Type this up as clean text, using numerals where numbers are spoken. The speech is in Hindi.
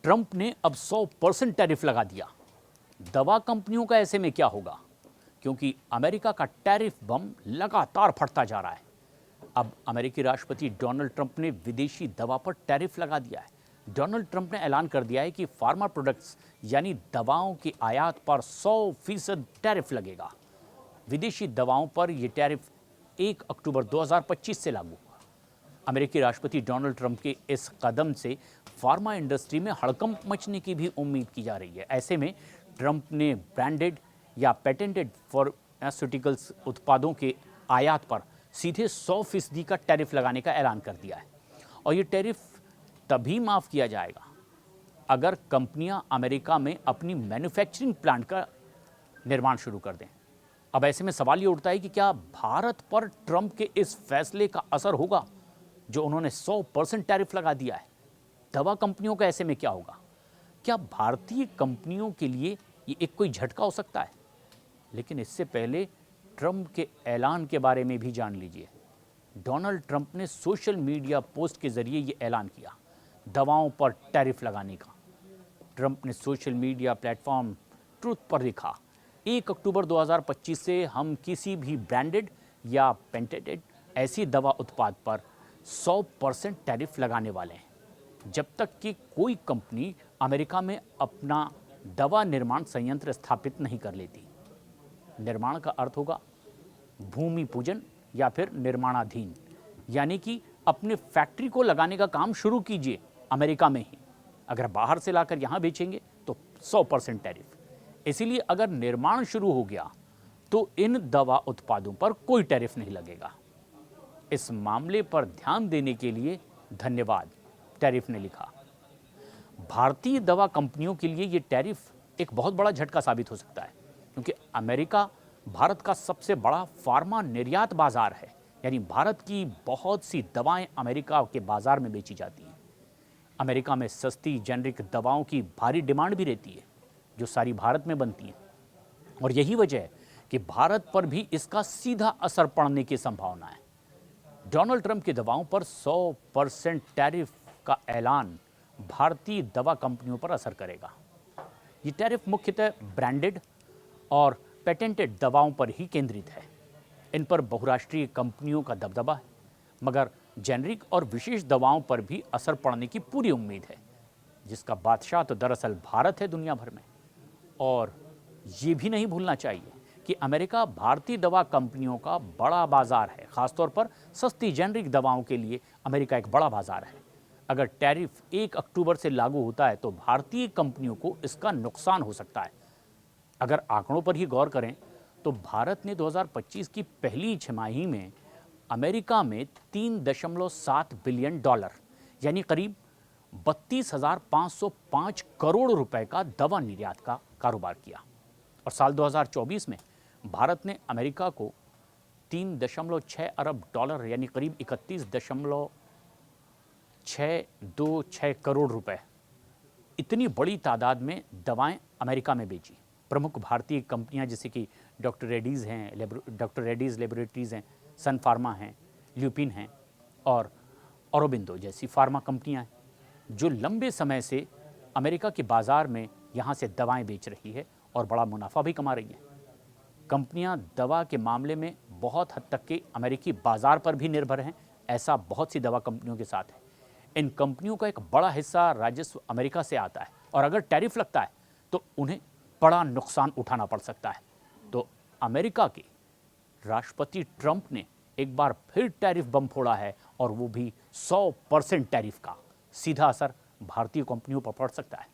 ट्रंप ने अब 100% टैरिफ लगा दिया। दवा कंपनियों का ऐसे में क्या होगा? क्योंकि अमेरिका का टैरिफ बम लगातार फटता जा रहा है। अब अमेरिकी राष्ट्रपति डोनाल्ड ट्रंप ने विदेशी दवा पर टैरिफ लगा दिया है। डोनाल्ड ट्रंप ने ऐलान कर दिया है कि फार्मा प्रोडक्ट्स यानी दवाओं की आयात पर 100% टैरिफ लगेगा। विदेशी दवाओं पर यह टैरिफ 1 अक्टूबर 2025 से लागू होगा। अमेरिकी राष्ट्रपति डोनाल्ड ट्रंप के इस कदम से फार्मा इंडस्ट्री में हड़कंप मचने की भी उम्मीद की जा रही है। ऐसे में ट्रंप ने ब्रांडेड या पेटेंटेड फार्मास्यूटिकल्स उत्पादों के आयात पर सीधे 100% का टैरिफ लगाने का ऐलान कर दिया है। और ये टैरिफ तभी माफ़ किया जाएगा अगर कंपनियां अमेरिका में अपनी मैन्युफैक्चरिंग प्लांट का निर्माण शुरू कर दें। अब ऐसे में सवाल ये उठता है कि क्या भारत पर ट्रंप के इस फैसले का असर होगा जो उन्होंने 100% टैरिफ लगा दिया है? दवा कंपनियों का ऐसे में क्या होगा? क्या भारतीय कंपनियों के लिए ये एक कोई झटका हो सकता है? लेकिन इससे पहले ट्रंप के ऐलान के बारे में भी जान लीजिए। डोनाल्ड ट्रंप ने सोशल मीडिया पोस्ट के जरिए ये ऐलान किया दवाओं पर टैरिफ लगाने का। ट्रंप ने सोशल मीडिया प्लेटफॉर्म ट्रूथ पर लिखा, 1 अक्टूबर 2025 से हम किसी भी ब्रांडेड या पेटेंटेड ऐसी दवा उत्पाद पर 100% टैरिफ लगाने वाले हैं जब तक कि कोई कंपनी अमेरिका में अपना दवा निर्माण संयंत्र स्थापित नहीं कर लेती। निर्माण का अर्थ होगा भूमि पूजन या फिर निर्माणाधीन, यानी कि अपने फैक्ट्री को लगाने का काम शुरू कीजिए अमेरिका में ही। अगर बाहर से लाकर यहाँ बेचेंगे तो 100% टैरिफ। इसीलिए अगर निर्माण शुरू हो गया तो इन दवा उत्पादों पर कोई टैरिफ नहीं लगेगा। इस मामले पर ध्यान देने के लिए धन्यवाद, टैरिफ ने लिखा। भारतीय दवा कंपनियों के लिए ये टैरिफ एक बहुत बड़ा झटका साबित हो सकता है क्योंकि अमेरिका भारत का सबसे बड़ा फार्मा निर्यात बाजार है, यानी भारत की बहुत सी दवाएं अमेरिका के बाजार में बेची जाती हैं। अमेरिका में सस्ती जेनरिक दवाओं की भारी डिमांड भी रहती है जो सारी भारत में बनती हैं। और यही वजह है कि भारत पर भी इसका सीधा असर पड़ने की संभावना है। डोनाल्ड ट्रंप की दवाओं पर 100% टैरिफ का ऐलान भारतीय दवा कंपनियों पर असर करेगा। ये टैरिफ मुख्यतः ब्रांडेड और पेटेंटेड दवाओं पर ही केंद्रित है। इन पर बहुराष्ट्रीय कंपनियों का दबदबा है, मगर जेनरिक और विशेष दवाओं पर भी असर पड़ने की पूरी उम्मीद है, जिसका बादशाह तो दरअसल भारत है दुनिया भर में। और ये भी नहीं भूलना चाहिए कि अमेरिका भारतीय दवा कंपनियों का बड़ा बाजार है। खासतौर पर सस्ती जेनरिक दवाओं के लिए अमेरिका एक बड़ा बाजार है। अगर टैरिफ 1 अक्टूबर से लागू होता है तो भारतीय कंपनियों को इसका नुकसान हो सकता है। अगर आंकड़ों पर ही गौर करें तो भारत ने 2025 की पहली छमाही में अमेरिका में 3.7 बिलियन डॉलर यानी करीब 32,505 करोड़ रुपए का दवा निर्यात का कारोबार किया। और साल 2024 में भारत ने अमेरिका को 3.6 अरब डॉलर यानी करीब 31.626 करोड़ रुपए इतनी बड़ी तादाद में दवाएं अमेरिका में बेची। प्रमुख भारतीय कंपनियां जैसे कि डॉक्टर रेड्डीज़ लेबोरेटरीज़ हैं, सन फार्मा हैं, ल्यूपिन हैं और औरोबिंदो जैसी फार्मा कंपनियां हैं जो लंबे समय से अमेरिका के बाज़ार में यहां से दवाएं बेच रही है और बड़ा मुनाफा भी कमा रही हैं। कंपनियां दवा के मामले में बहुत हद तक के अमेरिकी बाज़ार पर भी निर्भर हैं। ऐसा बहुत सी दवा कंपनियों के साथ है। इन कंपनियों का एक बड़ा हिस्सा राजस्व अमेरिका से आता है और अगर टैरिफ लगता है तो उन्हें बड़ा नुकसान उठाना पड़ सकता है। तो अमेरिका के राष्ट्रपति ट्रंप ने एक बार फिर टैरिफ बम फोड़ा है और वो भी 100% टैरिफ का। सीधा असर भारतीय कंपनियों पर पड़ सकता है।